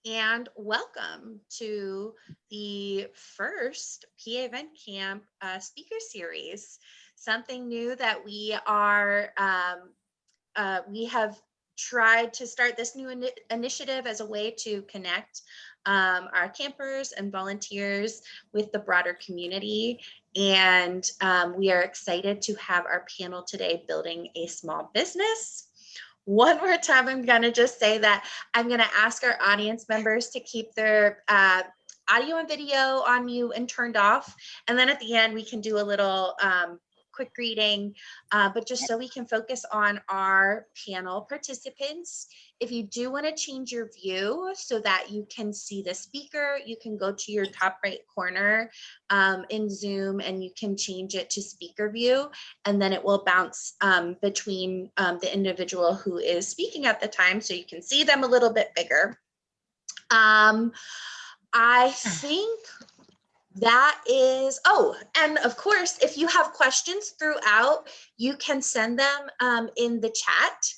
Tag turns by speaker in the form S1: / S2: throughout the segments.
S1: and welcome to the first PA Event Camp speaker series. Something new that we have tried to start this new initiative as a way to connect our campers and volunteers with the broader community. And we are excited to have our panel today, Building a Small Business. One more time, I'm going to just say that I'm going to ask our audience members to keep their audio and video on mute and turned off. And then at the end, we can do a little quick reading, but just so we can focus on our panel participants. If you do want to change your view so that you can see the speaker, you can go to your top right corner in Zoom and you can change it to speaker view, and then it will bounce between the individual who is speaking at the time, so you can see them a little bit bigger. I think that is, and of course, if you have questions throughout, you can send them in the chat.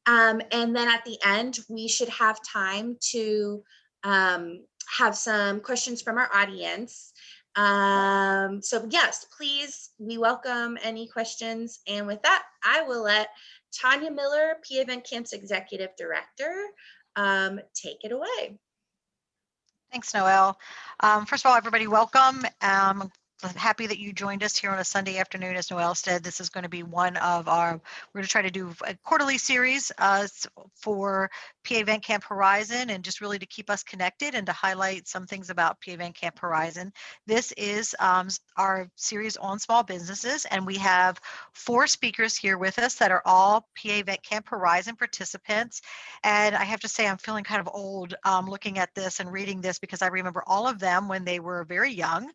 S1: And then at the end, we should have time to have some questions from our audience. So yes, please, we welcome any questions. And with that, I will let Tanya Miller, PA Event Camp's Executive Director, take it away.
S2: Thanks, Noelle. First of all, everybody, welcome. I'm happy that you joined us here on a Sunday afternoon. As Noelle said, this is going to be one of our, we're going to try to do a quarterly series for PA Event Camp Horizon, and just really to keep us connected and to highlight some things about PA Event Camp Horizon. This is our series on small businesses, and we have 4 speakers here with us that are all PA Event Camp Horizon participants. And I have to say, I'm feeling kind of old looking at this and reading this, because I remember all of them when they were very young.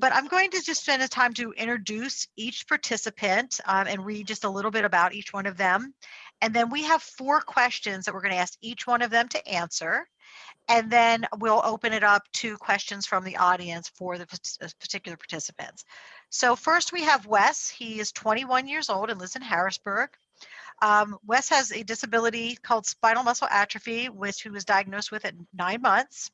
S2: But I'm going to just spend a time to introduce each participant and read just a little bit about each one of them. And then we have 4 questions that we're going to ask each one of them to answer. And then we'll open it up to questions from the audience for the particular participants. So first we have Wes. He is 21 years old and lives in Harrisburg. Wes has a disability called spinal muscle atrophy, which he was diagnosed with at 9 months.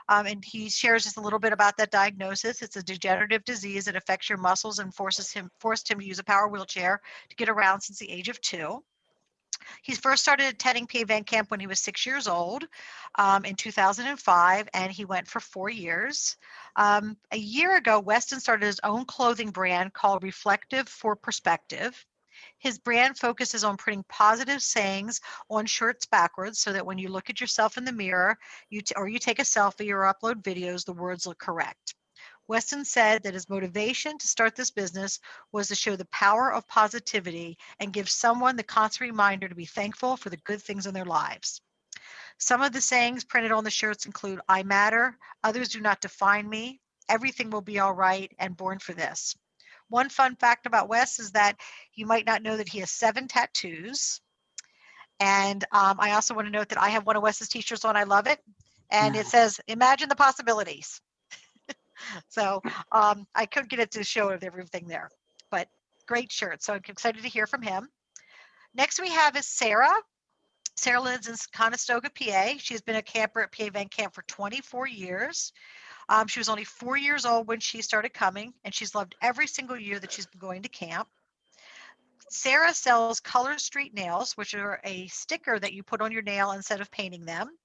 S2: And he shares just a little bit about that diagnosis. It's a degenerative disease that affects your muscles and forced him to use a power wheelchair to get around since the age of 2. He first started attending PA Event Camp when he was 6 years old in 2005, and he went for 4 years. A year ago, Weston started his own clothing brand called Reflective for Perspective. His brand focuses on putting positive sayings on shirts backwards, so that when you look at yourself in the mirror, or you take a selfie or upload videos, the words look correct. Weston said that his motivation to start this business was to show the power of positivity and give someone the constant reminder to be thankful for the good things in their lives. Some of the sayings printed on the shirts include, "I matter," "Others do not define me," "Everything will be all right," and "Born for this." One fun fact about Wes is that you might not know that he has 7 tattoos. And I also want to note that I have one of Wes's t-shirts on. I love it. And it says, "Imagine the possibilities." So I couldn't get it to show everything there, but great shirt. So I'm excited to hear from him. Next we have is Sarah. Sarah lives in Conestoga, PA. She's been a camper at PA Event Camp for 24 years. She was only 4 years old when she started coming, and she's loved every single year that she's been going to camp. Sarah sells Color Street nails, which are a sticker that you put on your nail instead of painting them.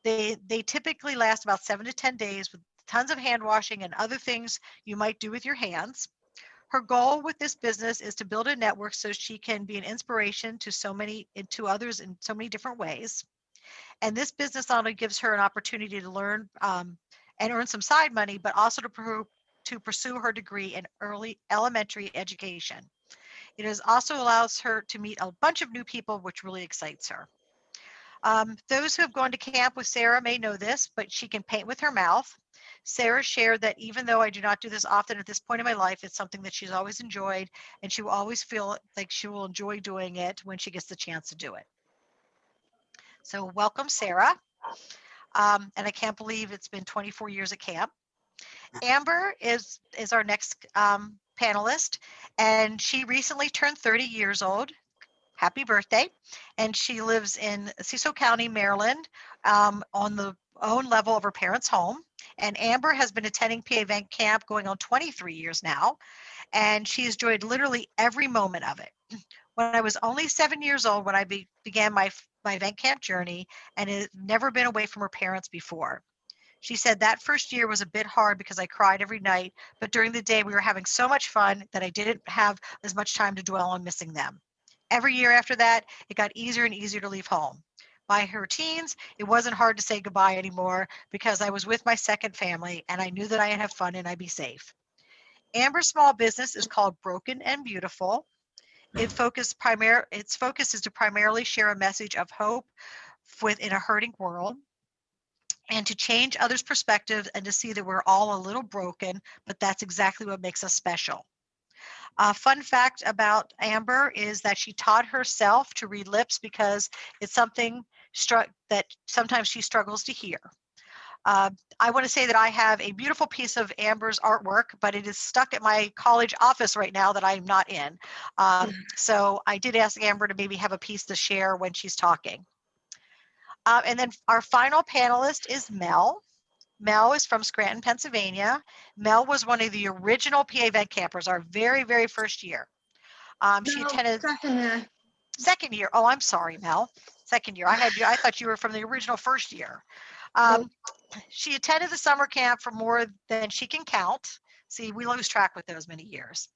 S2: They typically last about 7 to 10 days with tons of hand washing and other things you might do with your hands. Her goal with this business is to build a network so she can be an inspiration to others in so many different ways. And this business not only gives her an opportunity to learn and earn some side money, but also to pursue her degree in early elementary education. It also allows her to meet a bunch of new people, which really excites her. Those who have gone to camp with Sarah may know this, but she can paint with her mouth. Sarah shared that even though I do not do this often at this point in my life, it's something that she's always enjoyed, and she will always feel like she will enjoy doing it when she gets the chance to do it. So welcome, Sarah. And I can't believe it's been 24 years at camp. Amber is our next panelist, and she recently turned 30 years old. Happy birthday. And she lives in Cecil County, Maryland, on the own level of her parents' home. And Amber has been attending PA Event Camp going on 23 years now, and she has enjoyed literally every moment of it. When I was only 7 years old when I began my event camp journey, and had never been away from her parents before. She said that first year was a bit hard because I cried every night, but during the day we were having so much fun that I didn't have as much time to dwell on missing them. Every year after that, it got easier and easier to leave home. By her teens, it wasn't hard to say goodbye anymore because I was with my second family and I knew that I'd have fun and I'd be safe. Amber's small business is called Broken and Beautiful. Its focus is to primarily share a message of hope within a hurting world, and to change others' perspectives and to see that we're all a little broken, but that's exactly what makes us special. A fun fact about Amber is that she taught herself to read lips because it's something that sometimes she struggles to hear. Uh, I want to say that I have a beautiful piece of Amber's artwork, but it is stuck at my college office right now that I'm not in. So I did ask Amber to maybe have a piece to share when she's talking. And then our final panelist is Mel. Mel is from Scranton, Pennsylvania. Mel was one of the original PA Vet campers, our very, very first year. She
S1: No,
S2: attended
S1: second.
S2: second year. Oh, I'm sorry, Mel. Second year. I thought you were from the original first year.
S1: Nope.
S2: She attended the summer camp for more than she can count. See, we lose track with those many years.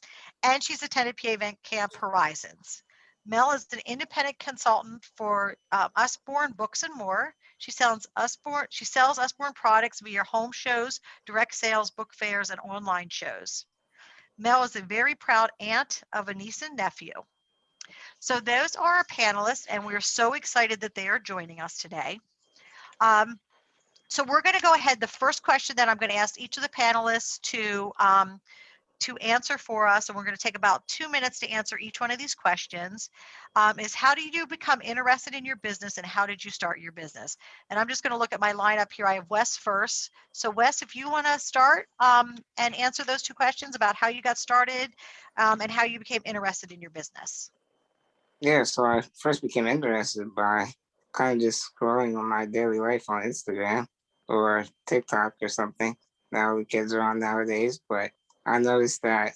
S2: And she's attended PA Event Camp Horizons. Mel is an independent consultant for Usborne Books and More. She sells Usborne products via home shows, direct sales, book fairs, and online shows. Mel is a very proud aunt of a niece and nephew. So those are our panelists, and we're so excited that they are joining us today. So we're going to go ahead. The first question that I'm going to ask each of the panelists to answer for us, and we're going to take about 2 minutes to answer each one of these questions, is how did you become interested in your business and how did you start your business? And I'm just going to look at my lineup here. I have Wes first. So Wes, if you want to start and answer those two questions about how you got started and how you became interested in your business.
S3: Yeah, so I first became interested by kind of just scrolling on my daily life on Instagram or TikTok or something. Now the kids are on nowadays, but I noticed that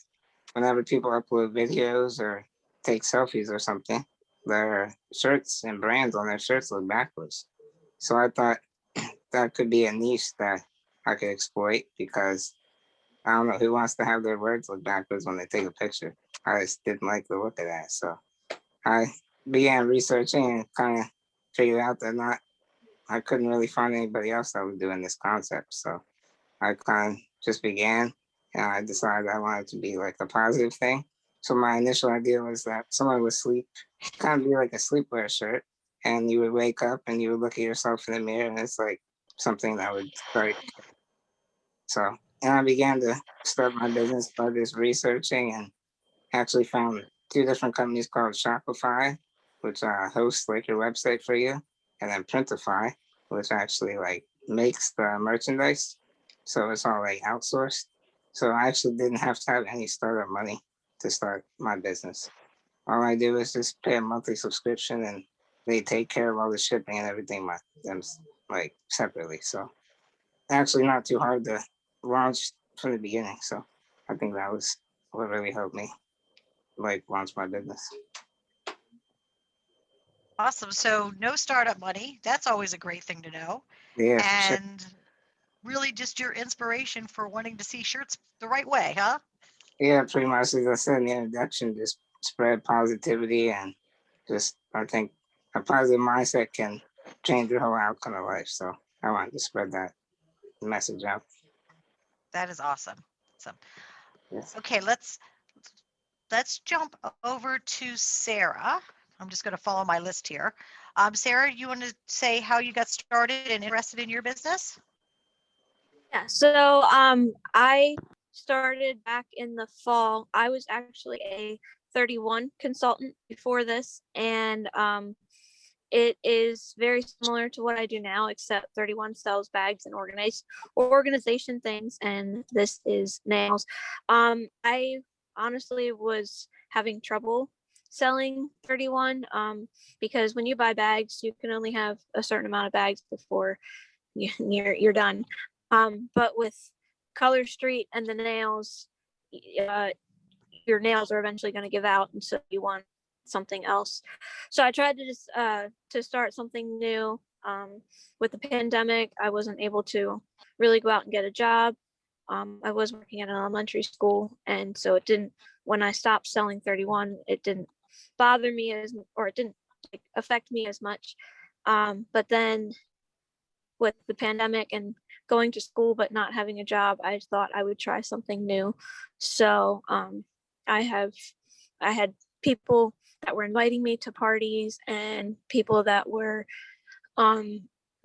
S3: whenever people upload videos or take selfies or something, their shirts and brands on their shirts look backwards. So I thought that could be a niche that I could exploit because I don't know who wants to have their words look backwards when they take a picture. I just didn't like the look of that. So I began researching and kind of figured out that I couldn't really find anybody else that was doing this concept. So I kind of just began and I decided I wanted to be like a positive thing. So my initial idea was that someone would sleep, kind of be like a sleepwear shirt, and you would wake up and you would look at yourself in the mirror and it's like something that would start. So, and I began to start my business by just researching and actually found two different companies called Shopify, which hosts like your website for you, and then Printify, which actually like makes the merchandise. So it's all like outsourced. So I actually didn't have to have any startup money to start my business. All I do is just pay a monthly subscription and they take care of all the shipping and everything them like separately. So actually not too hard to launch from the beginning. So I think that was what really helped me like launch my business.
S2: Awesome. So no startup money. That's always a great thing to know.
S3: Yeah, for sure.
S2: And really just your inspiration for wanting to see shirts the right way, huh?
S3: Yeah, pretty much as I said in the introduction, just spread positivity and just I think a positive mindset can change your whole outcome of life. So I wanted to spread that message out.
S2: That is awesome. Awesome.
S3: Yes.
S2: Okay, let's jump over to Sarah. I'm just going to follow my list here. Sarah, you want to say how you got started and interested in your business?
S4: Yeah, so I started back in the fall. I was actually a 31 consultant before this, and it is very similar to what I do now, except 31 sells bags and organization things, and this is nails. I honestly was having trouble selling 31 because when you buy bags, you can only have a certain amount of bags before you're done. But with Color Street and the nails, uh, your nails are eventually going to give out, and so you want something else. So I tried to just to start something new. With the pandemic, I wasn't able to really go out and get a job. I was working at an elementary school, and so it didn't. When I stopped selling 31, it didn't bother me or it didn't like, affect me as much. But then with the pandemic and going to school but not having a job, I thought I would try something new. So I have I had people that were inviting me to parties and people that were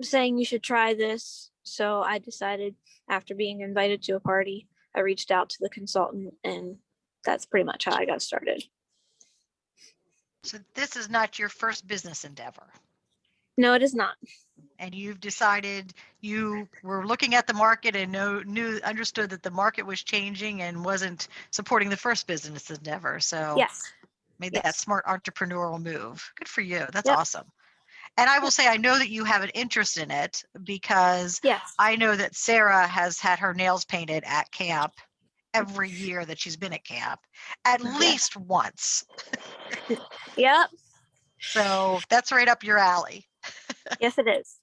S4: saying you should try this. So I decided after being invited to a party, I reached out to the consultant, and that's pretty much how I got started.
S2: So this is not your first business endeavor.
S4: No, it is not.
S2: And you've decided you were looking at the market and understood that the market was changing and wasn't supporting the first business endeavor. So
S4: Yes.
S2: made that
S4: Yes.
S2: smart entrepreneurial move. Good for you. That's
S4: Yep.
S2: awesome. And I will say, I know that you have an interest in it because
S4: Yes.
S2: I know that Sarah has had her nails painted at camp every year that she's been at camp, at least once.
S4: Yep.
S2: So that's right up your alley.
S4: Yes, it is.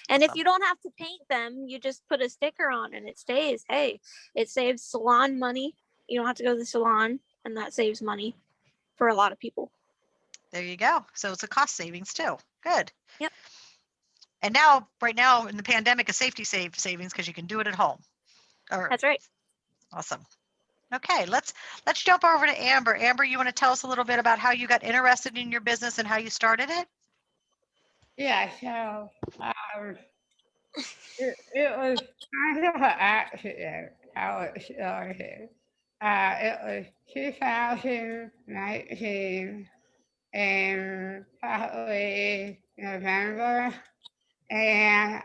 S4: And if
S2: Awesome.
S4: you don't have to paint them, you just put a sticker on and it stays. Hey, it saves salon money. You don't have to go to the salon, and that saves money for a lot of people.
S2: There you go. So it's a cost savings too. Good.
S4: Yep.
S2: And now, right now in the pandemic, a safety savings because you can do it at home.
S4: That's right.
S2: Awesome. Okay, let's jump over to Amber. Amber, you want to tell us a little bit about how you got interested in your business and how you started it?
S5: Yeah, so it was kind of an accident how it started. It was 2019 in probably November, and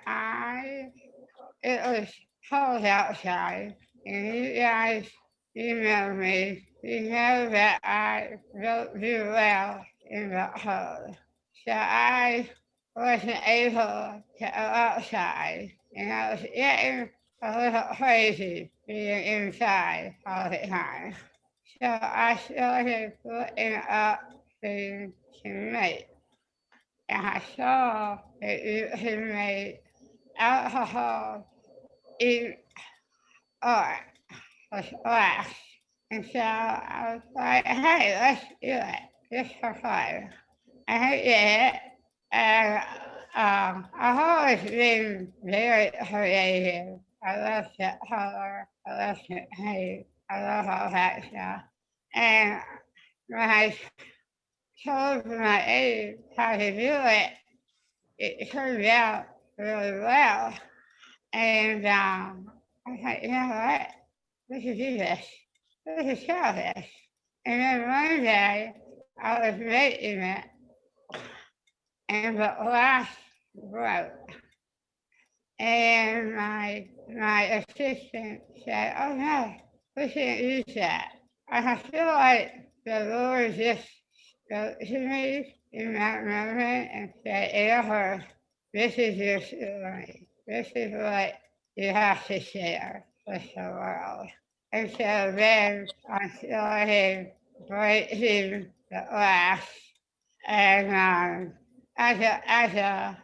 S5: it was cold outside, and you guys emailed me. You know that I don't do well in the cold. So I wasn't able to go outside, and I was getting a little crazy being inside all the time. So I started looking up things to make, and I saw that you can make alcohol in art was last. And so I was like, hey, let's do it just for fun. And I did it. And I've always been very creative. I love that color. I love that paint. I love all that stuff. And when I told my aide how to do it turned out really well. And I thought, you know what? We should do this. We should sell this. And then one day I was making it, and the glass broke. And my assistant said, "Oh no, we shouldn't use that." And I feel like the Lord just spoke to me in that moment and said, "Amber, this is your story. This is what you have to share with the world." And so then I started breaking the glass, and as a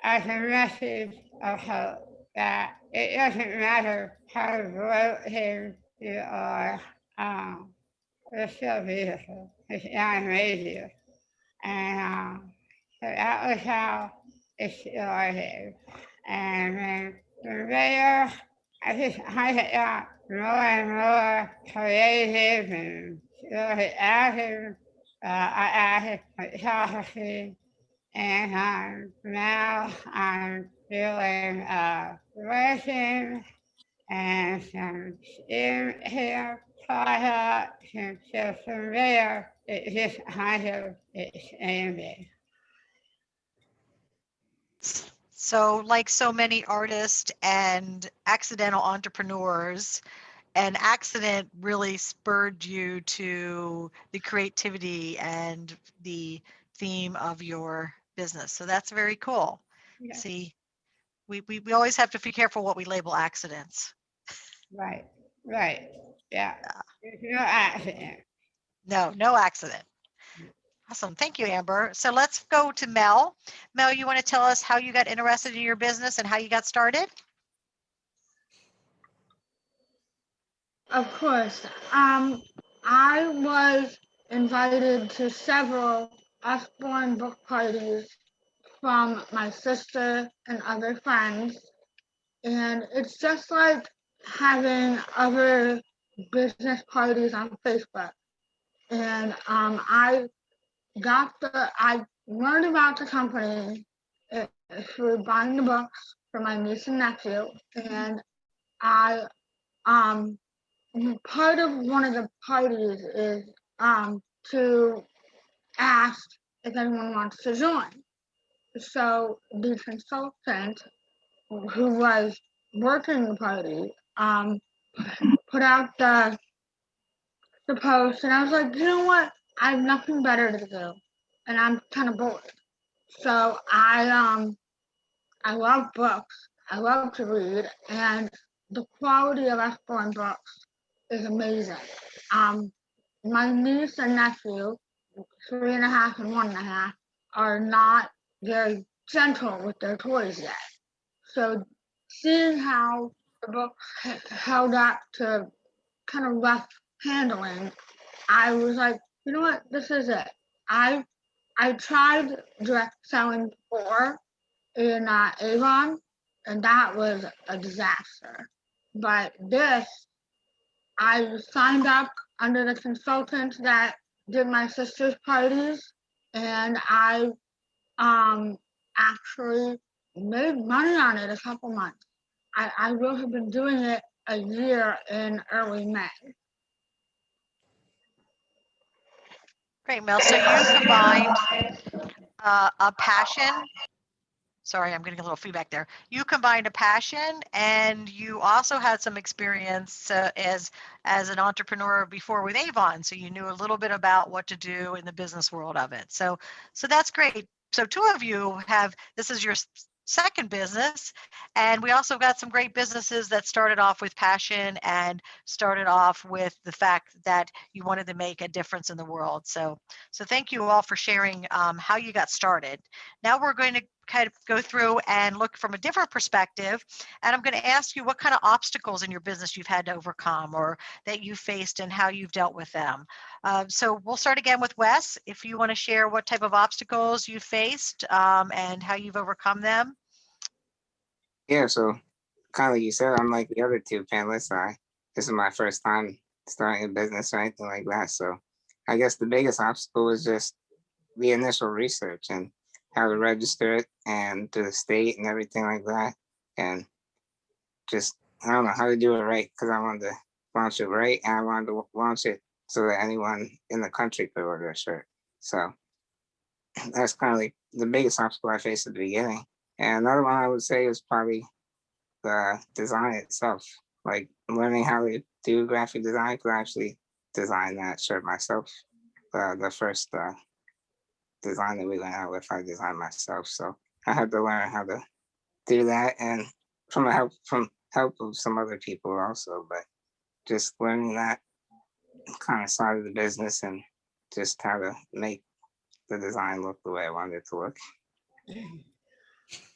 S5: message of hope that it doesn't matter how broken you are, you're still beautiful. It's not amazing. And so that was how it started. And then from there, I got more and more creative and started acting. I acted photography, and now I'm doing resin and some skincare products, and so from there, it just kind of expanded.
S2: So, like so many artists and accidental entrepreneurs, an accident really spurred you to the creativity and the theme of your business. So that's very cool.
S5: Yeah.
S2: See, We always have to be careful what we label accidents.
S5: Right. Right. Yeah.
S2: Yeah.
S5: There's no accident.
S2: No accident. Awesome. Thank you, Amber. So let's go to Mel. Mel, you want to tell us how you got interested in your business and how you got started?
S6: Of course. I was invited to several Usborne book parties from my sister and other friends, and it's just like having other business parties on Facebook. And I learned about the company through buying the books for my niece and nephew, and I um part of one of the parties is to ask if anyone wants to join. So the consultant who was working the party put out the post, and I was like, you know what? I have nothing better to do, and I'm kind of bored. So I love books. I love to read, and the quality of Usborne books is amazing. Um, my niece and nephew, 3.5 and 1.5, are not very gentle with their toys yet. So seeing how the book held up to kind of rough handling, I was like, you know what, this is it. I tried direct selling before in Avon, and that was a disaster. But this, I signed up under the consultant that did my sister's parties, and I actually made money on it a couple months. I will have been doing it a year in early May.
S2: Great, Mel. So you combined a passion. Sorry, I'm getting a little feedback there. You combined a passion, and you also had some experience as an entrepreneur before with Avon. So you knew a little bit about what to do in the business world of it. So that's great. So two of you have, this is your second business, and we also got some great businesses that started off with passion and started off with the fact that you wanted to make a difference in the world. So thank you all for sharing how you got started. Now we're going to kind of go through and look from a different perspective, and I'm going to ask you what kind of obstacles in your business you've had to overcome or that you faced and how you've dealt with them. So we'll start again with Wes. If you want to share what type of obstacles you faced and how you've overcome them.
S3: Yeah, so kind of like you said, I'm like the other two panelists. This is my first time starting a business or anything like that. So I guess the biggest obstacle was just the initial research and how to register it and to the state and everything like that. And just, I don't know how to do it right because I wanted to launch it right and I wanted to launch it so that anyone in the country could order a shirt. So that's kind of like the biggest obstacle I faced at the beginning. And another one I would say is probably the design itself, like learning how to do graphic design, because I actually designed that shirt myself. The first design that we went out with, I designed myself. So I had to learn how to do that, and from help of some other people also, but just learning that kind of side of the business and just how to make the design look the way I wanted it to look.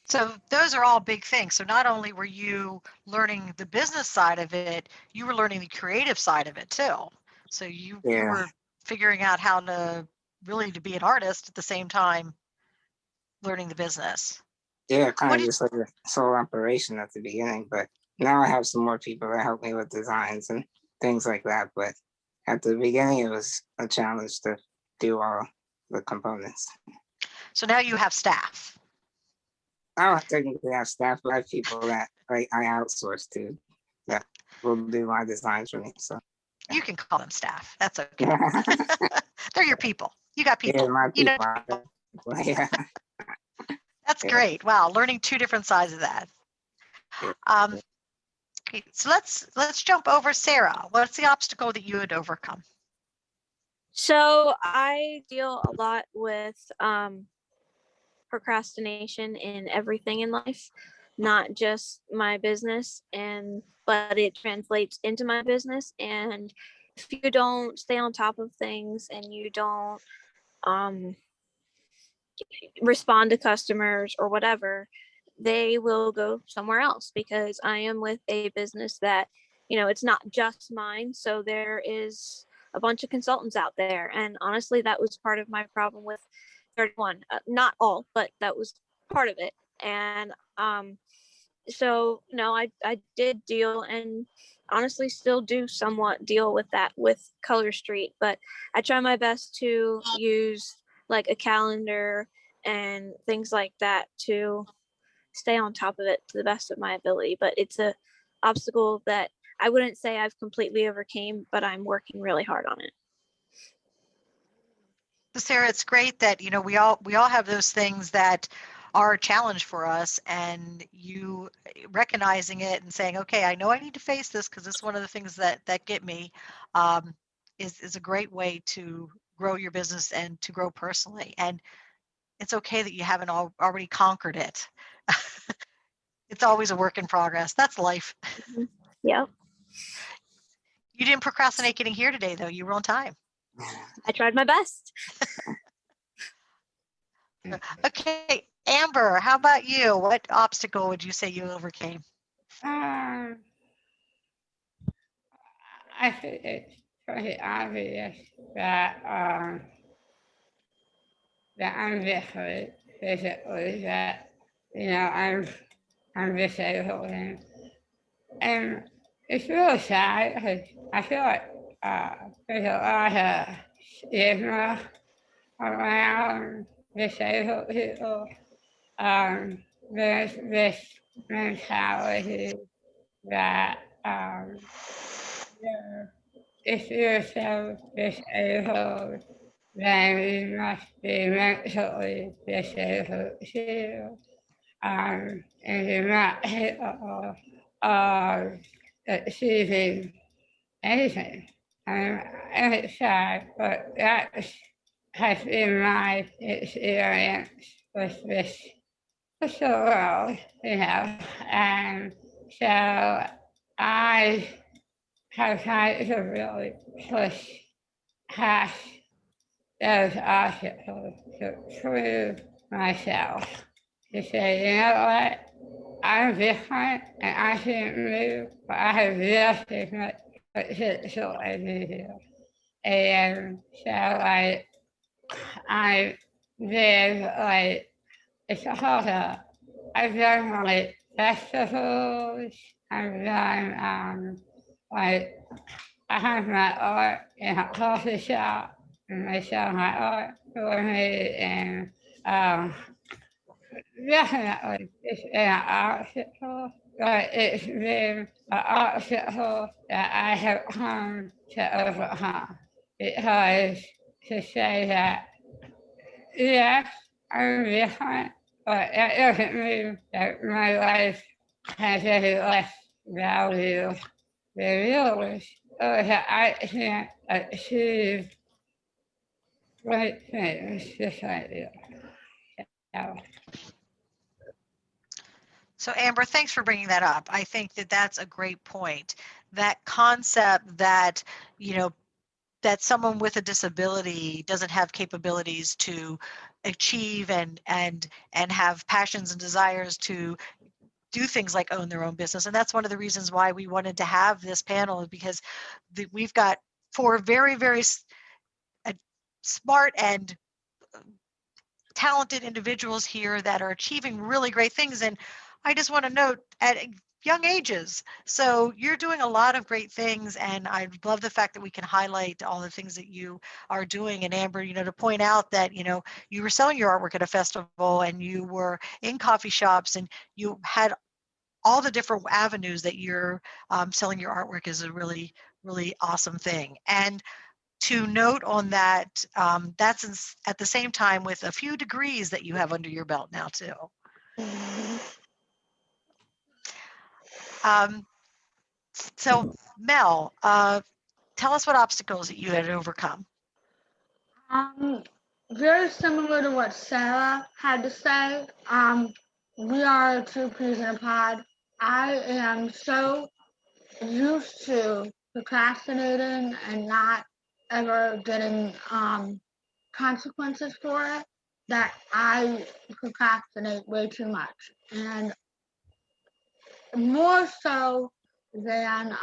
S2: So those are all big things. So not only were you learning the business side of it, you were learning the creative side of it too. So you were figuring out how to really to be an artist at the same time learning the business.
S3: Yeah, kind of just like a sole operation at the beginning, but now I have some more people that help me with designs and things like that. But at the beginning, it was a challenge to do all the components.
S2: So now you have staff.
S3: I don't technically have staff, but I have people that I outsource to that will do my designs for me. So
S2: you can call them staff. That's okay. They're your people. You got people.
S3: Yeah, my
S2: people.
S3: Yeah.
S2: That's great. Wow, learning two different sides of that. Okay, so let's jump over. Sarah, what's the obstacle that you had overcome?
S4: So I deal a lot with procrastination in everything in life. not just my business, but it translates into my business. And if you don't stay on top of things and you don't um, respond to customers or whatever, they will go somewhere else, because I am with a business that, it's not just mine. So there is a bunch of consultants out there. And honestly, that was part of my problem with 31. Not all, but that was part of it. And so no, I did deal, and honestly still do somewhat deal with that with Color Street, but I try my best to use like a calendar and things like that to stay on top of it to the best of my ability. But it's a obstacle that I wouldn't say I've completely overcame, but I'm working really hard on it.
S2: So Sarah, it's great that, we all have those things that are a challenge for us, and you recognizing it and saying, okay, I know I need to face this because it's one of the things that get me, is a great way to grow your business and to grow personally. And it's okay that you haven't already conquered it. It's always a work in progress. That's life.
S4: Yep.
S2: You didn't procrastinate getting here today, though. You were on time.
S4: I tried my best.
S2: Okay, Amber, how about you? What obstacle would you say you overcame?
S5: Um, I think it's pretty obvious that I'm different, basically, that, I'm disabled, and it's really sad because I feel like there's a lot of stigma around disabled people. There's this mentality that if you're so disabled, then you must be mentally disabled too. And you're not capable of achieving anything. And it's sad, but that has been my experience with this social world, And so I have tried to really push past those obstacles to prove myself. To say, you know what, I'm different and I shouldn't move, but I have just as much potential as you do. And so, I did, it's also, I've done, festivals, I've done, I have my art in a coffee shop, and they sell my art for me, and definitely it's been an obstacle, but it's been an obstacle that I have come to overcome. Because to say that, yes, I'm different, but that doesn't mean that my life has any less value than yours, or that I can't achieve great things just like you. So,
S2: So Amber, thanks for bringing that up. I think that that's a great point. That concept that, that someone with a disability doesn't have capabilities to achieve and have passions and desires to do things like own their own business. And that's one of the reasons why we wanted to have this panel, because we've got four very, very smart and talented individuals here that are achieving really great things. And I just want to note, at young ages. So you're doing a lot of great things, and I love the fact that we can highlight all the things that you are doing. And Amber, to point out that, you were selling your artwork at a festival, and you were in coffee shops, and you had all the different avenues that you're selling your artwork is a really, really awesome thing. And to note on that, that's at the same time with a few degrees that you have under your belt now too. So Mel, tell us what obstacles that you had to overcome.
S6: Very similar to what Sarah had to say. we are two peas in a pod. I am so used to procrastinating and not ever getting consequences for it that I procrastinate way too much. And more so than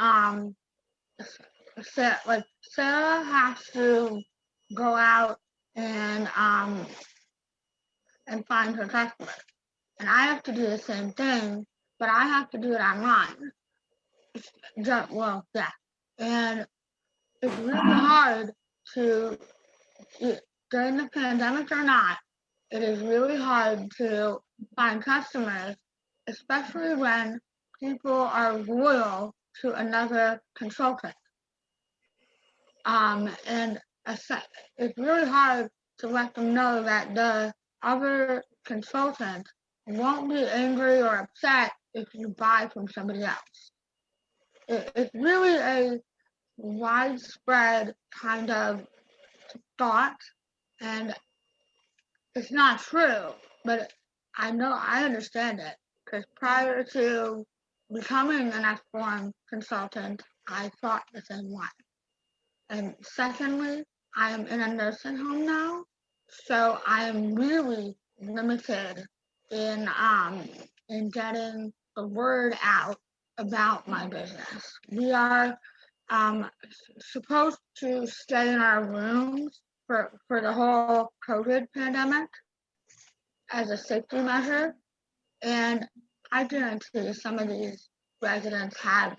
S6: like Sarah has to go out and find her customers. And I have to do the same thing, but I have to do it online. Well, yeah. And it's really hard to, during the pandemic or not, it is really hard to find customers, especially when people are loyal to another consultant. And it's really hard to let them know that the other consultant won't be angry or upset if you buy from somebody else. It's really a widespread kind of thought, and it's not true, but I know I understand it because prior to becoming an F1 consultant, I thought the same way. And secondly, I am in a nursing home now, so I am really limited in getting the word out about my business. We are supposed to stay in our rooms for the whole COVID pandemic as a safety measure, and I guarantee some of these residents have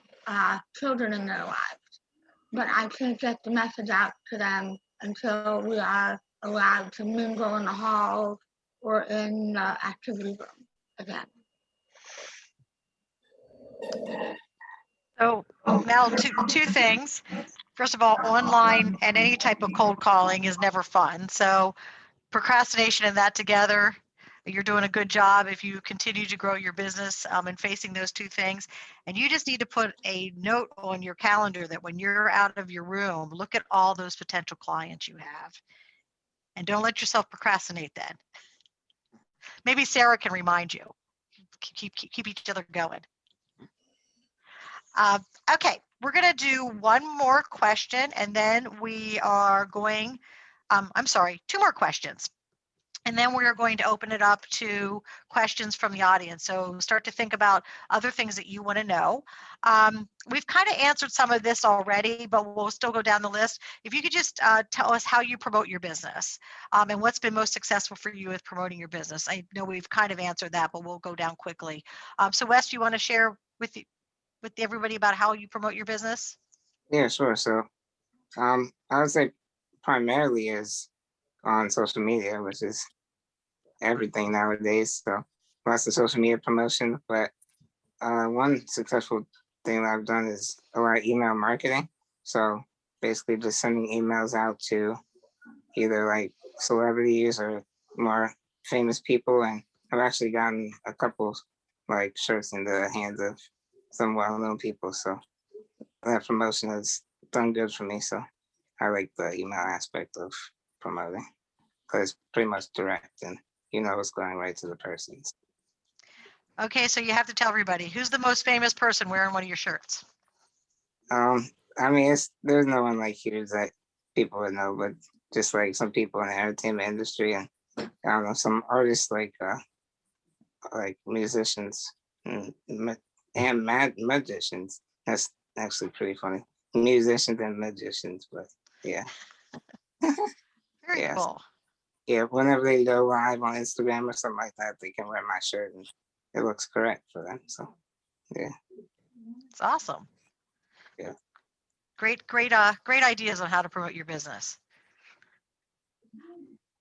S6: children in their lives, but I can't get the message out to them until we are allowed to mingle in the halls or in the activity room again.
S2: So Mel, two things. First of all, online and any type of cold calling is never fun. So procrastination and that together, you're doing a good job if you continue to grow your business and facing those two things. And you just need to put a note on your calendar that when you're out of your room, look at all those potential clients you have. And don't let yourself procrastinate then. Maybe Sarah can remind you. Keep each other going. Okay, we're going to do one more question and then we are going, I'm sorry, two more questions. And then we are going to open it up to questions from the audience. So start to think about other things that you want to know. We've kind of answered some of this already, but we'll still go down the list. If you could just tell us how you promote your business and what's been most successful for you with promoting your business. I know we've kind of answered that, but we'll go down quickly. So Wes, do you want to share with everybody about how you promote your business?
S3: Yeah, sure. So I would say primarily is on social media, which is everything nowadays. So lots of social media promotion. But one successful thing that I've done is a lot of email marketing. So basically just sending emails out to either like celebrities or more famous people. And I've actually gotten a couple like shirts in the hands of some well-known people. So that promotion has done good for me. So I like the email aspect of promoting because it's pretty much direct and you know it's going right to the person.
S2: Okay, so you have to tell everybody, who's the most famous person wearing one of your shirts?
S3: I mean, there's no one like huge that people would know, but just like some people in the entertainment industry and I don't know, some artists like musicians and magicians. That's actually pretty funny. Musicians and magicians, but yeah.
S2: Very
S3: Yeah.
S2: cool.
S3: Yeah, whenever they go live on Instagram or something like that, they can wear my shirt and it looks correct for them. So yeah.
S2: It's awesome.
S3: Yeah.
S2: Great ideas on how to promote your business.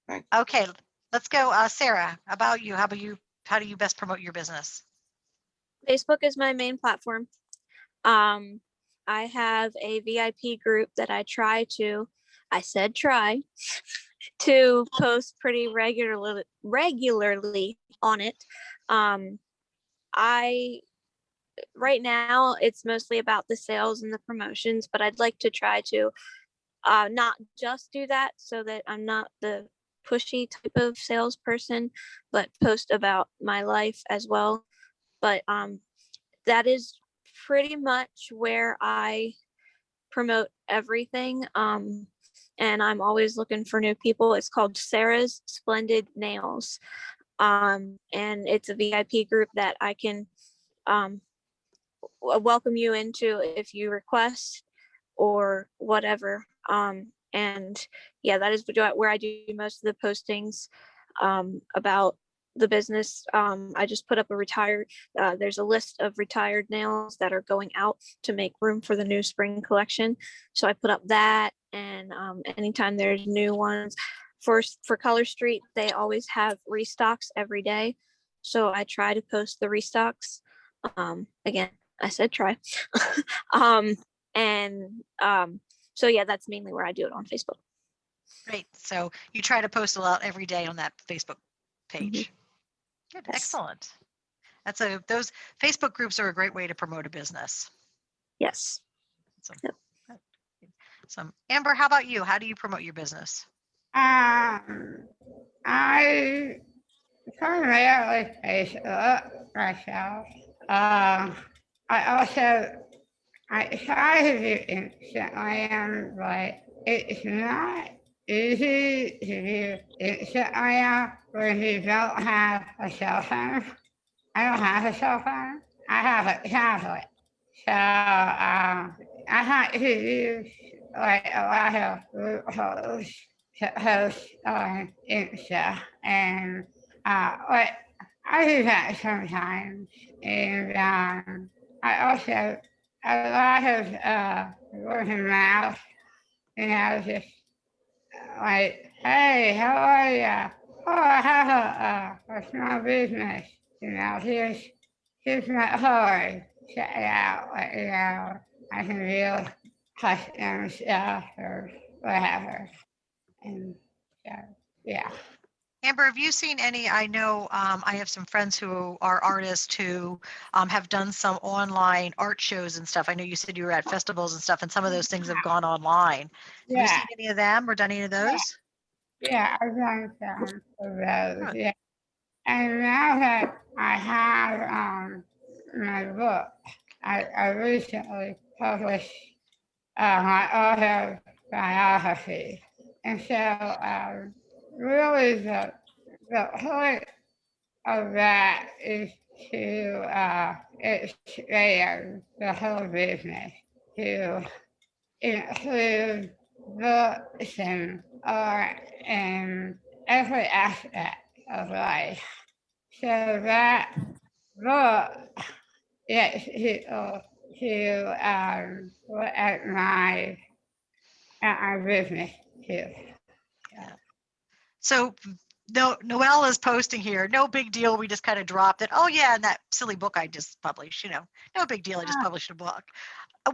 S3: Thanks.
S2: Okay, let's go. Sarah, about you. How do you best promote your business?
S4: Facebook is my main platform. I have a VIP group that I try to post pretty regularly on it. Right now it's mostly about the sales and the promotions, but I'd like to try to not just do that so that I'm not the pushy type of salesperson, but post about my life as well. But that is pretty much where I promote everything. And I'm always looking for new people. It's called Sarah's Splendid Nails. And it's a VIP group that I can welcome you into if you request or whatever. And yeah, that is where I do most of the postings about the business. I just put up there's a list of retired nails that are going out to make room for the new spring collection. So I put up that, and anytime there's new ones for Color Street, they always have restocks every day. So I try to post the restocks. Again, I said try. And so yeah, that's mainly where I do it, on Facebook.
S2: Great. So you try to post a lot every day on that Facebook page. Good.
S4: Yes.
S2: Excellent. Those Facebook groups are a great way to promote a business.
S4: Yes.
S2: So,
S4: Yep.
S2: so Amber, how about you? How do you promote your business?
S5: I primarily Facebook myself. I try to do Instagram, but it's not easy to do Instagram when you don't have a cell phone. I don't have a cell phone. I have a tablet. So I had to use like a lot of loopholes to post on Insta, and like I do that sometimes. And I also a lot of word of mouth, just like, hey, how are ya? Oh, I have a small business. Here's my card. Check it out. I can deal custom stuff or whatever. And so, yeah.
S2: Amber, have you seen any? I know I have some friends who are artists who have done some online art shows and stuff. I know you said you were at festivals and stuff, and some of those things have gone online. Have you
S5: Yeah.
S2: seen any of them or done any of those?
S5: Yeah, I've done some of those. Yeah. And now that I have my book, I recently published my autobiography. And so really the point of that is to expand the whole business, to include books and art and every aspect of life. So that book gets people to look at my business too.
S2: So Noelle is posting here. No big deal. We just kind of dropped it. Oh yeah, and that silly book I just published. No big deal. I just published a book.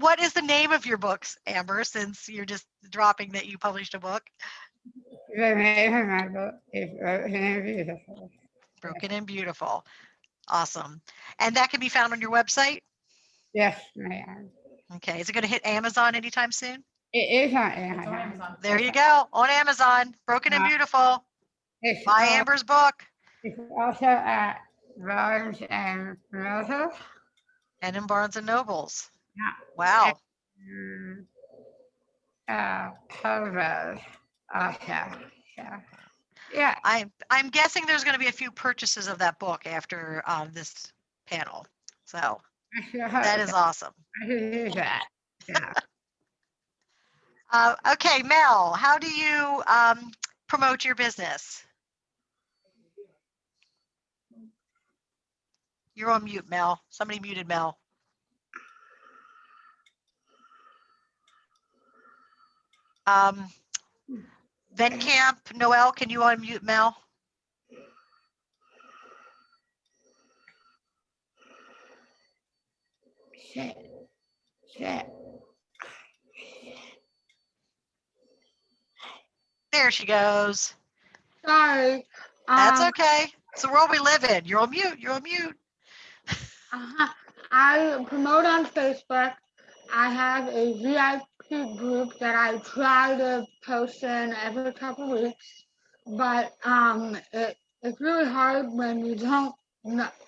S2: What is the name of your books, Amber? Since you're just dropping that you published a book.
S5: The name of my book is Broken and Beautiful.
S2: Broken and Beautiful. Awesome. And that can be found on your website?
S5: Yes, ma'am.
S2: Okay. Is it going to hit Amazon anytime soon?
S5: It is on Amazon.
S2: There you go. On Amazon. Broken and Beautiful.
S5: It's,
S2: Buy Amber's book.
S5: It's also at Barnes and Noble.
S2: And in Barnes and Nobles.
S5: Yeah.
S2: Wow.
S5: Hobos also. So, yeah.
S2: I'm guessing there's going to be a few purchases of that book after this panel. So that is awesome.
S5: I can do that. Yeah.
S2: Okay, Mel, how do you promote your business? You're on mute, Mel. Somebody muted Mel. Camp, Noelle, can you unmute Mel?
S5: Shit.
S2: There she goes.
S6: Sorry.
S2: That's okay. It's the world we live in. You're on mute. You're on mute.
S6: I promote on Facebook. I have a VIP group that I try to post in every couple weeks. but it's really hard when you don't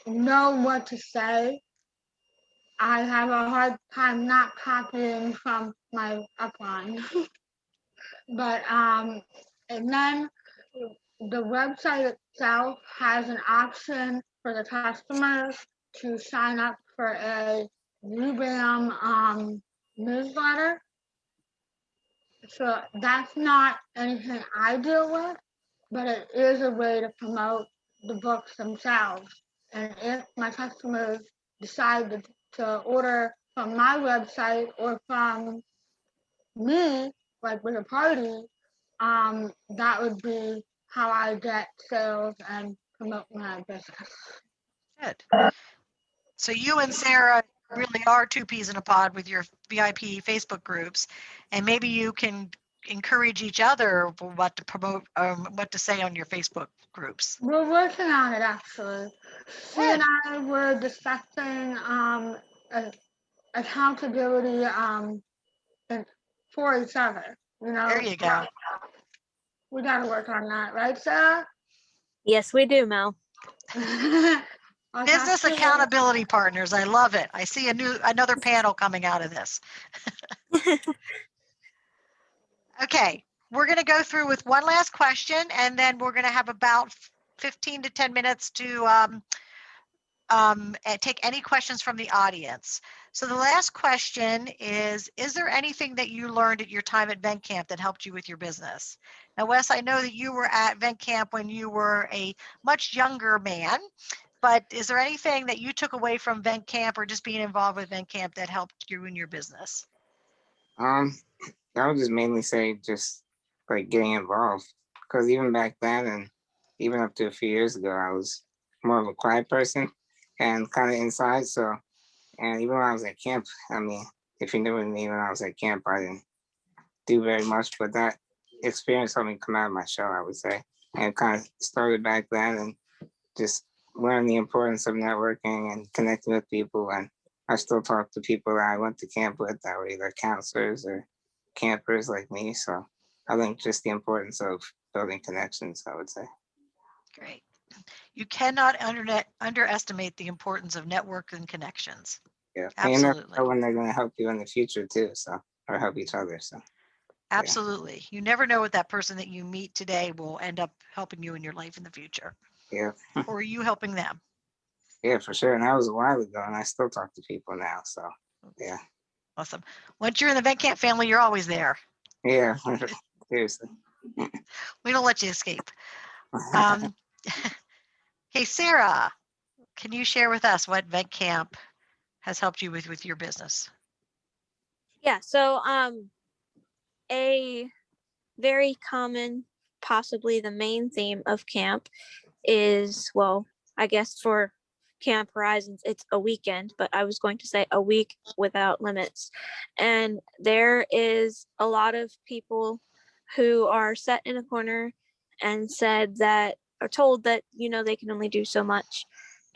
S6: know what to say. I have a hard time not copying from my upline. But and then the website itself has an option for the customers to sign up for a UBAM newsletter. So that's not anything I deal with, but it is a way to promote the books themselves. And if my customers decide to order from my website or from me, like with a party, that would be how I get sales and promote my business.
S2: Good. So you and Sarah really are two peas in a pod with your VIP Facebook groups, and maybe you can encourage each other for what to promote, what to say on your Facebook groups.
S6: We're working on it actually. She
S2: Good.
S6: and I were discussing accountability for each other. You know,
S2: There you go.
S6: we got to work on that, right, Sarah?
S4: Yes, we do, Mel.
S6: I'll talk
S2: Business
S6: to you.
S2: accountability partners. I love it. I see another panel coming out of this. Okay, we're going to go through with one last question, and then we're going to have about 15 to 10 minutes to take any questions from the audience. So the last question is there anything that you learned at your time at Vent Camp that helped you with your business? Now, Wes, I know that you were at Vent Camp when you were a much younger man, but is there anything that you took away from Vent Camp or just being involved with Vent Camp that helped you in your business?
S3: I would just mainly say just like getting involved, because even back then and even up to a few years ago, I was more of a quiet person and kind of inside. So, and even when I was at camp, I mean, if you knew me when I was at camp, I didn't do very much, but that experience helped me come out of my shell, I would say, and kind of started back then and just learned the importance of networking and connecting with people. And I still talk to people that I went to camp with that were either counselors or campers like me. So I think just the importance of building connections, I would say.
S2: Great. You cannot underestimate the importance of network and connections.
S3: Yeah. And you never
S2: Absolutely.
S3: know when they're going to help you in the future too. So, or help each other. So,
S2: Absolutely. You never know what that person that you meet today will end up helping you in your life in the future.
S3: yeah.
S2: Or are you helping them?
S3: Yeah, for sure. And that was a while ago, and I still talk to people now. So, yeah.
S2: Awesome. Once you're in the Vent Camp family, you're always there.
S3: Yeah. Seriously.
S2: We don't let you escape. Hey, Sarah, can you share with us what Vent Camp has helped you with your business?
S4: Yeah, so a very common, possibly the main theme of camp is, well, I guess for Camp Horizons, it's a weekend, but I was going to say a week without limits. And there is a lot of people who are set in a corner and said that, are told that, you know, they can only do so much.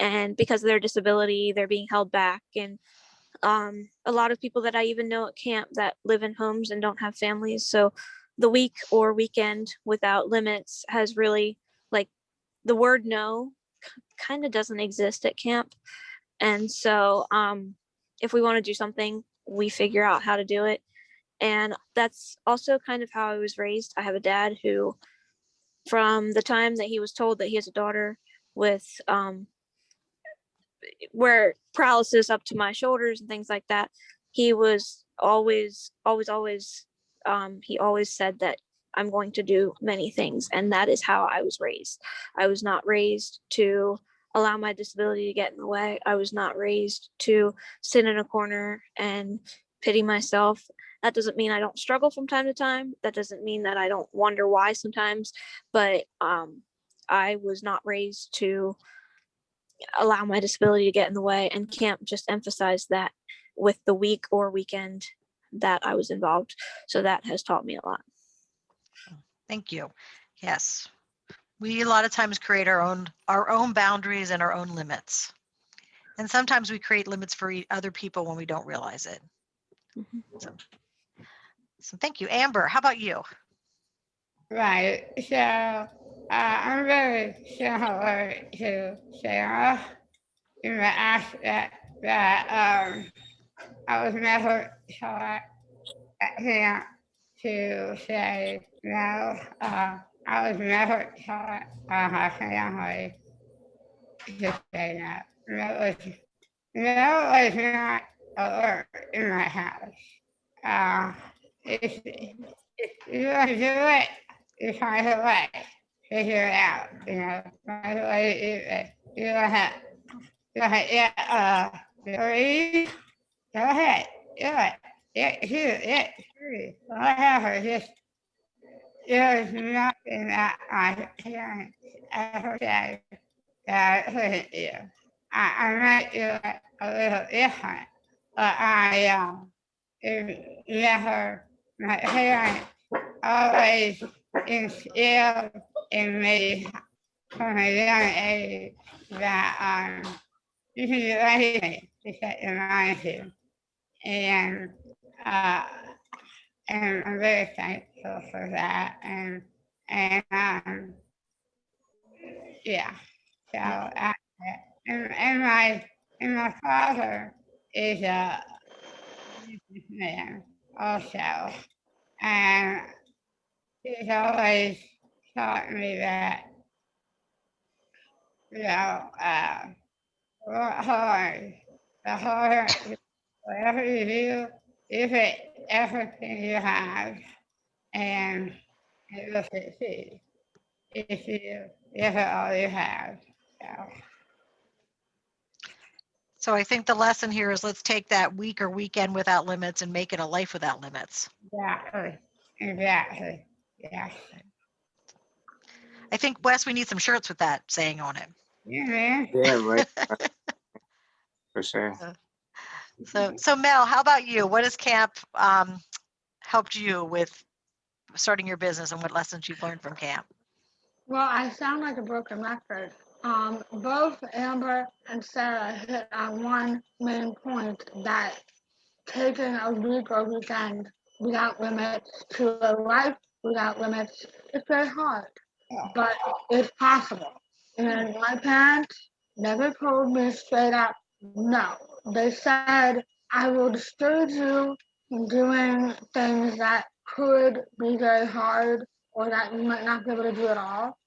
S4: And because of their disability, they're being held back. And a lot of people that I even know at camp that live in homes and don't have families. So the week or weekend without limits has really, like, the word no kind of doesn't exist at camp. And so if we want to do something, we figure out how to do it. And that's also kind of how I was raised. I have a dad who, from the time that he was told that he has a daughter with where paralysis up to my shoulders and things like that, he was always he always said that I'm going to do many things. And that is how I was raised. I was not raised to allow my disability to get in the way. I was not raised to sit in a corner and pity myself. That doesn't mean I don't struggle from time to time. That doesn't mean that I don't wonder why sometimes, but I was not raised to allow my disability to get in the way, and camp just emphasized that with the week or weekend that I was involved. So that has taught me a lot.
S2: Thank you. Yes. We a lot of times create our own boundaries and our own limits. And sometimes we create limits for other people when we don't realize it.
S4: Mm-hmm.
S2: So thank you. Amber, how about you?
S5: Right. So I'm very similar to Sarah in the aspect that I was never taught at camp to say no. I was never taught by my family to say no. No was not a word in my house. Uh, if you want to do it, you find a way. Figure it out, find a way to do it. You don't have, yeah, Marie, go ahead, do it. Yeah, yeah, sure. Whatever, just, there's nothing that my parents ever said that I couldn't do. I might do it a little different, but it never, my parents always instilled in me from a young age that you can do anything to set your mind to. And uh, and I'm very thankful for that. And yeah, so and my father is a businessman also, and he's always taught me that work hard, the harder, whatever you do, give it everything you have, and it will succeed if you give it all you have. So,
S2: So I think the lesson here is let's take that week or weekend without limits and make it a life without limits.
S5: exactly, yeah.
S2: I think, Wes, we need some shirts with that saying on it.
S5: Yeah, man.
S3: Yeah, right. For sure.
S2: So Mel, how about you? What has camp helped you with starting your business, and what lessons you've learned from camp?
S6: Well, I sound like a broken record. Both Amber and Sarah hit on one main point, that taking a week or weekend without limits to a life without limits is very hard, but it's possible. And my parents never told me straight up no. They said, I will discourage you from doing things that could be very hard or that you might not be able to do at all,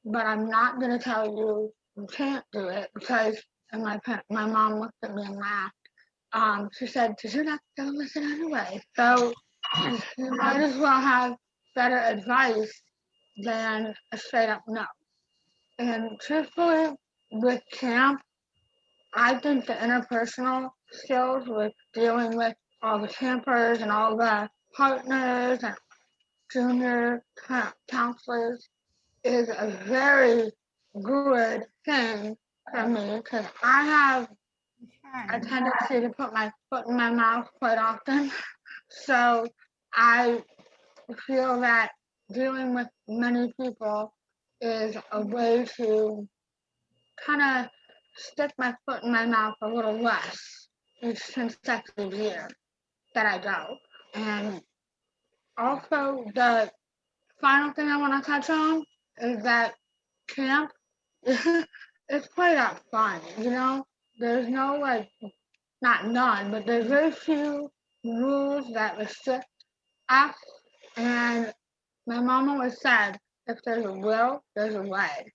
S6: but I'm not going to tell you you can't do it because, and my mom looked at me and laughed. She said, because you're not going to listen anyway. So you might as well have better advice than a straight up no. And truthfully, with camp, I think the interpersonal skills with dealing with all the campers and all the partners and junior counselors is a very good thing for me because I have a tendency to put my foot in my mouth quite often. So I feel that dealing with many people is a way to kind of stick my foot in my mouth a little less each consecutive year that I go. And also, the final thing I want to touch on is that camp it's quite out fun, There's no like, not none, but there's very few rules that restrict us. And my mom always said, if there's a will, there's a way.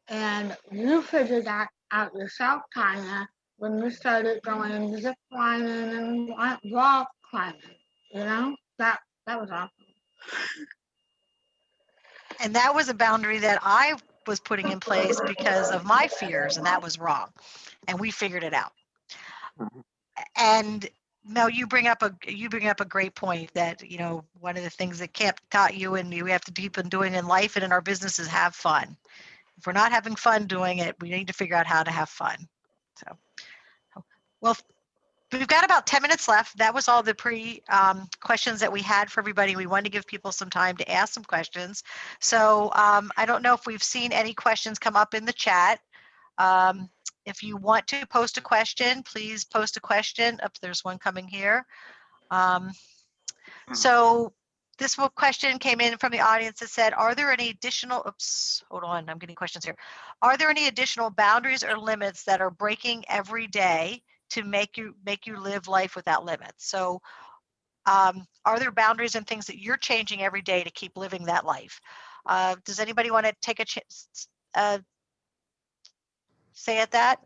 S6: And you figured that out yourself, Tanya, when you started going zip lining and wall climbing. That was awesome.
S2: And that was a boundary that I was putting in place because of my fears, and that was wrong. And we figured it out. And Mel, you bring up a great point that, one of the things that camp taught you and you have to keep on doing in life and in our business is have fun. If we're not having fun doing it, we need to figure out how to have fun. So, well, we've got about 10 minutes left. That was all the questions that we had for everybody. We wanted to give people some time to ask some questions. So I don't know if we've seen any questions come up in the chat. If you want to post a question, please post a question. There's one coming here. So This question came in from the audience that said, are there any additional, oops, hold on, I'm getting questions here. Are there any additional boundaries or limits that are breaking every day to make you live life without limits? So are there boundaries and things that you're changing every day to keep living that life? Does anybody want to take a chance, say at that?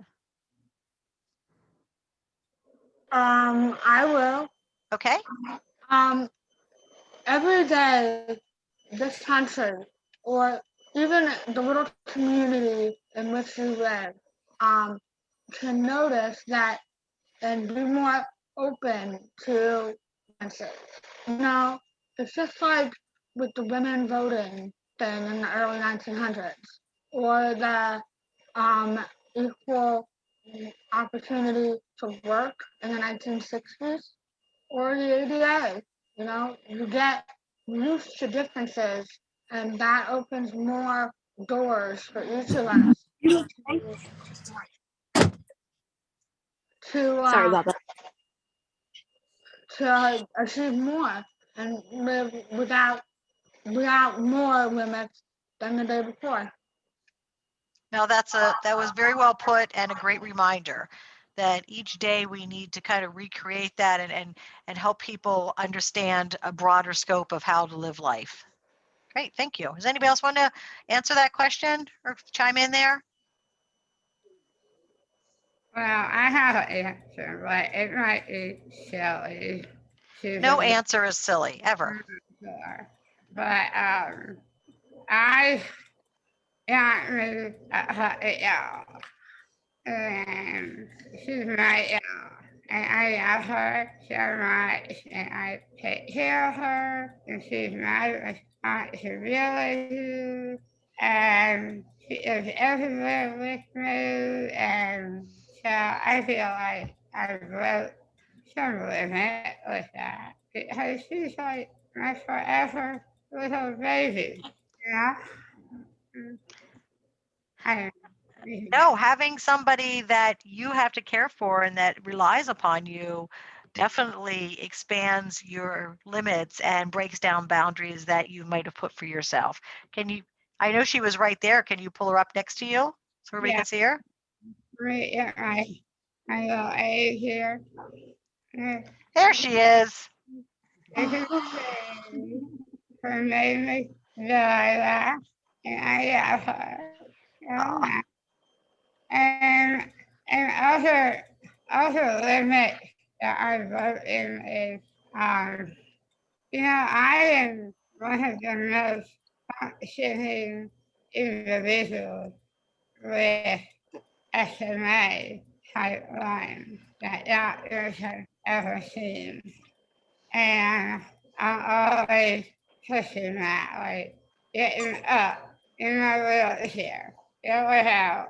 S6: I will.
S2: Okay.
S6: Every day, this country, or even the little community in which you live, can notice that and be more open to answers. You know, it's just like with the women voting thing in the early 1900s, or the equal opportunity to work in the 1960s, or the ADA. You know, you get used to differences, and that opens more doors for each of us
S4: Sorry
S6: to
S4: about that.
S6: achieve more and live without more limits than the day before.
S2: Now that was very well put and a great reminder that each day we need to kind of recreate that and help people understand a broader scope of how to live life. Great, thank you. Does anybody else want to answer that question or chime in there?
S5: Well, I have an answer, but it might be silly.
S2: No answer is silly, ever.
S5: Sure. But I got me and she's my and I love her so much, and I take care of her, and she's my responsibility, and she is everywhere with me, and so I feel like I broke some limit with that because she's like my forever little baby, you know? I
S2: No, having somebody that you have to care for and that relies upon you definitely expands your limits and breaks down boundaries that you might have put for yourself. I know she was right there. Can you pull her up next to you so everybody can see her?
S5: right, yeah, my little A here.
S2: There she is.
S5: Her name is Lila, and I love her so much. And also limit that I vote in is I am one of the most functioning individuals with SMA type 1 that doctors have ever seen. And I'm always pushing that, like getting up in my wheelchair, going out,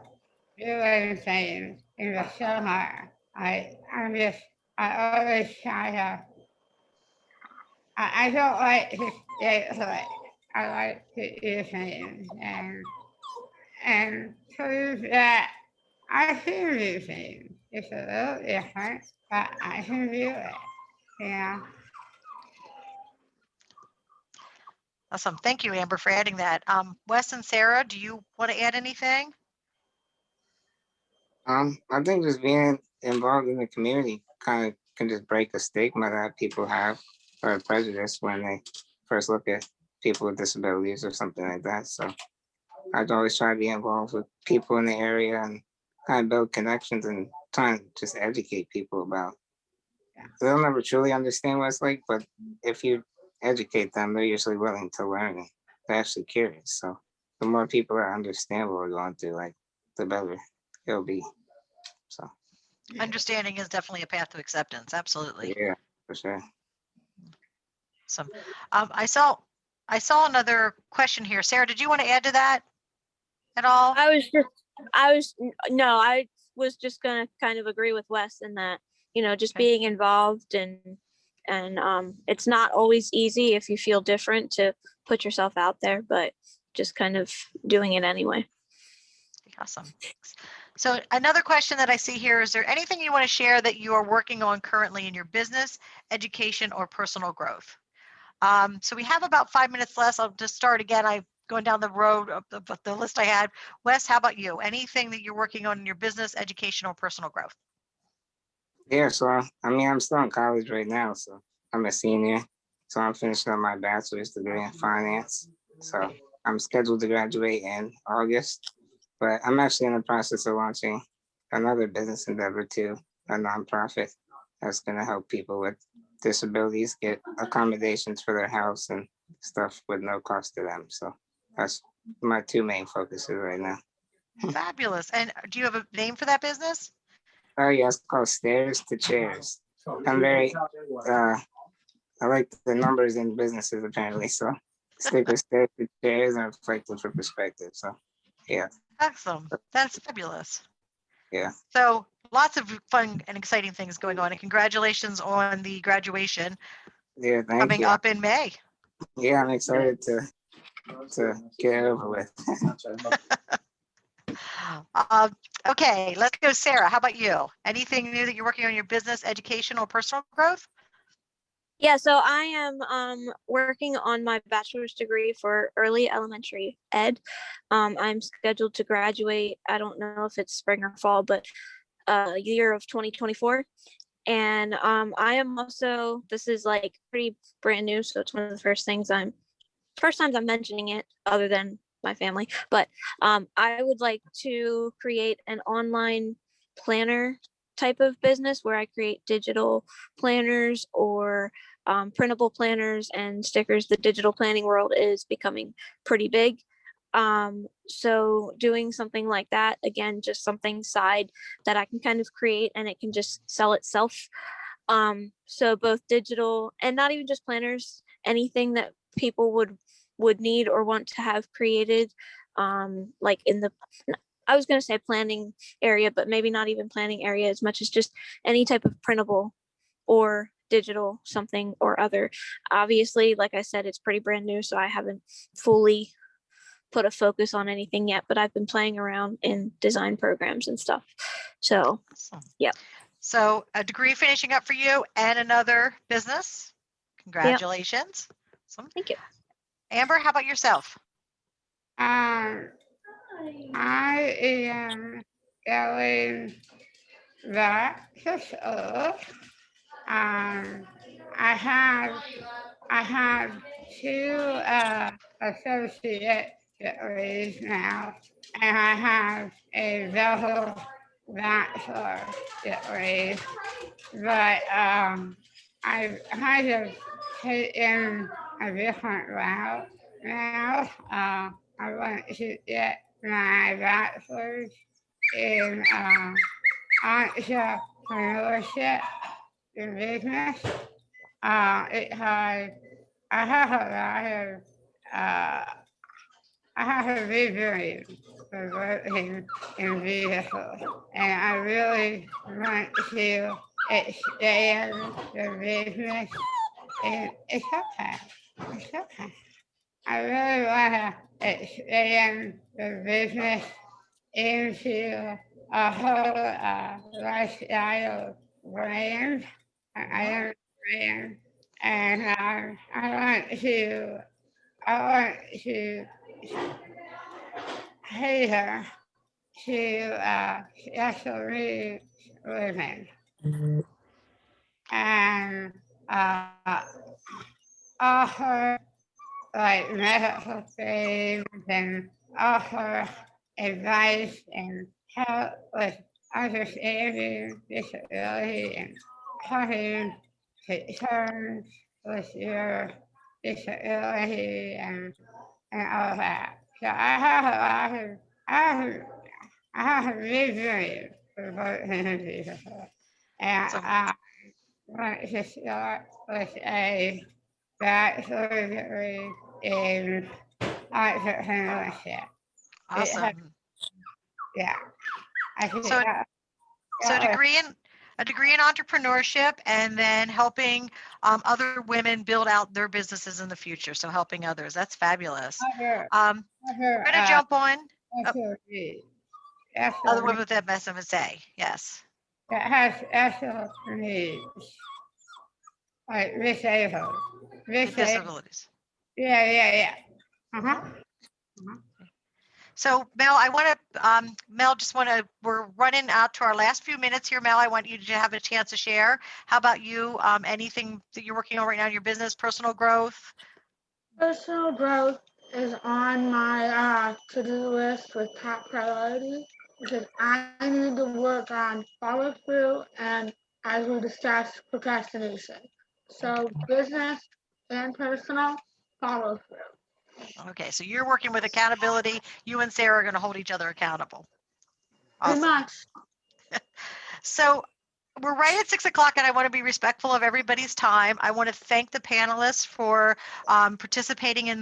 S5: doing things in the summer. I always try to, I don't like to stay put. I like to do things and prove that I can do things. It's a little different, but I can do it. Yeah.
S2: Awesome. Thank you, Amber, for adding that. Wes and Sarah, do you want to add anything?
S3: I think just being involved in the community kind of can just break a stigma that people have or a prejudice when they first look at people with disabilities or something like that. So I'd always try to be involved with people in the area and kind of build connections and try and just educate people about. They'll never truly understand what it's like, but if you educate them, they're usually willing to learn and they're actually curious. So the more people that understand what we're going through, like the better it'll be. So
S2: Understanding is definitely a path to acceptance. Absolutely.
S3: yeah, for sure.
S2: Awesome. I saw another question here. Sarah, did you want to add to that at all?
S4: I was just gonna kind of agree with Wes in that, just
S2: Okay.
S4: being involved and it's not always easy if you feel different to put yourself out there, but just kind of doing it anyway.
S2: Awesome. Thanks. So another question that I see here, is there anything you want to share that you are working on currently in your business, education, or personal growth? So we have about 5 minutes left. I'll just start again. I'm going down the road of the list I had. Wes, how about you? Anything that you're working on in your business, education, or personal growth?
S3: Yeah, so I mean, I'm still in college right now, so I'm a senior. So I'm finishing up my bachelor's degree in finance. So I'm scheduled to graduate in August, but I'm actually in the process of launching another business endeavor too, a nonprofit that's going to help people with disabilities get accommodations for their house and stuff with no cost to them. So that's my two main focuses right now.
S2: Fabulous. And do you have a name for that business?
S3: Oh yeah, it's called Stairs to Chairs. I'm very I like the numbers in businesses apparently, so stick with stairs to chairs and reflective for perspective. So yeah,
S2: Excellent. That's fabulous.
S3: yeah.
S2: So lots of fun and exciting things going on. And congratulations on the graduation
S3: Yeah, thank
S2: coming
S3: you.
S2: up in May.
S3: Yeah, I'm excited to get it over with.
S2: Okay, let's go, Sarah. How about you? Anything new that you're working on in your business, education, or personal growth?
S4: Yeah, so I am working on my bachelor's degree for early elementary ed. I'm scheduled to graduate. I don't know if it's spring or fall, but year of 2024. And I am also, this is like pretty brand new, so it's one of the first times I'm mentioning it, other than my family. But I would like to create an online planner type of business where I create digital planners or printable planners and stickers. The digital planning world is becoming pretty big. So doing something like that, again, just something side that I can kind of create and it can just sell itself. So both digital and not even just planners, anything that people would need or want to have created, like in the, I was going to say planning area, but maybe not even planning area as much as just any type of printable or digital something or other. Obviously, like I said, it's pretty brand new, so I haven't fully put a focus on anything yet, but I've been playing around in design programs and stuff. So,
S2: Awesome.
S4: Yep.
S2: So a degree finishing up for you and another business. Congratulations. Awesome.
S4: Thank you.
S2: Amber, how about yourself?
S5: I am going back to school. I have two associate degrees now, and I have a double bachelor degree. But I've kind of taken a different route now. I want to get my bachelor's in entrepreneurship in business. Because I have a lot of I have a big dream for working in vehicles, and I really want to expand the business. And it's okay. It's okay. I really want to expand the business into a whole lifestyle brand. I am a brand, and I want to cater to special needs women and offer like medical things and offer advice and help with understanding disability and coming to terms with your disability and all that. So I have a lot of, I have a big dream for working in vehicles. And
S2: So-
S5: I want to start with a bachelor's degree in entrepreneurship.
S2: Awesome.
S5: Yeah. I think
S2: So-
S5: that,
S2: So
S5: that
S2: a degree in entrepreneurship and then helping other women build out their businesses in the future. So helping others. That's fabulous.
S5: other,
S2: We're going to jump on
S5: special needs. Special
S2: other women
S5: needs.
S2: with MSA. Yes.
S5: That has special needs, like disabled. This
S2: with
S5: is,
S2: disabilities.
S5: yeah. Uh-huh.
S2: So Mel, we're running out to our last few minutes here. Mel, I want you to have a chance to share. How about you? Anything that you're working on right now in your business, personal growth?
S6: Personal growth is on my to-do list with top priority because I need to work on follow through and, as we discussed, procrastination. So business and personal follow through.
S2: Okay, so you're working with accountability. You and Sarah are going to hold each other accountable.
S6: Pretty
S2: Awesome.
S6: much.
S2: So we're right at 6 o'clock, and I want to be respectful of everybody's time. I want to thank the panelists for participating in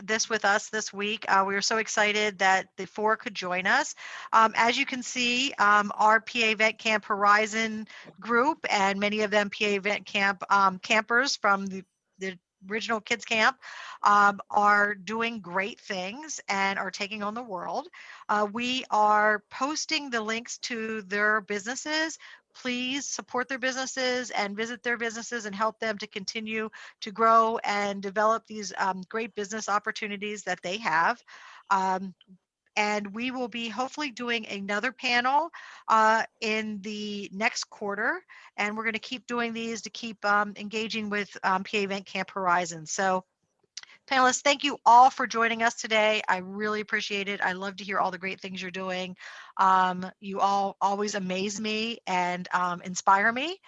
S2: this with us this week. We were so excited that the four could join us. As you can see, our PA Event Camp Horizon group, and many of them PA Event Camp campers from the original kids camp, are doing great things and are taking on the world. We are posting the links to their businesses. Please support their businesses and visit their businesses and help them to continue to grow and develop these great business opportunities that they have. And we will be hopefully doing another panel in the next quarter. And we're going to keep doing these to keep engaging with PA Event Camp Horizon. So panelists, thank you all for joining us today. I really appreciate it. I love to hear all the great things you're doing. You all always amaze me and inspire me.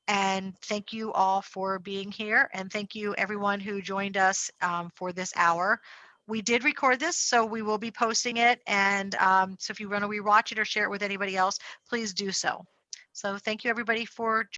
S2: And thank you all for being here. And thank you everyone who joined us for this hour. We did record this, so we will be posting it. And so if you want to rewatch it or share it with anybody else, please do so. So thank you everybody for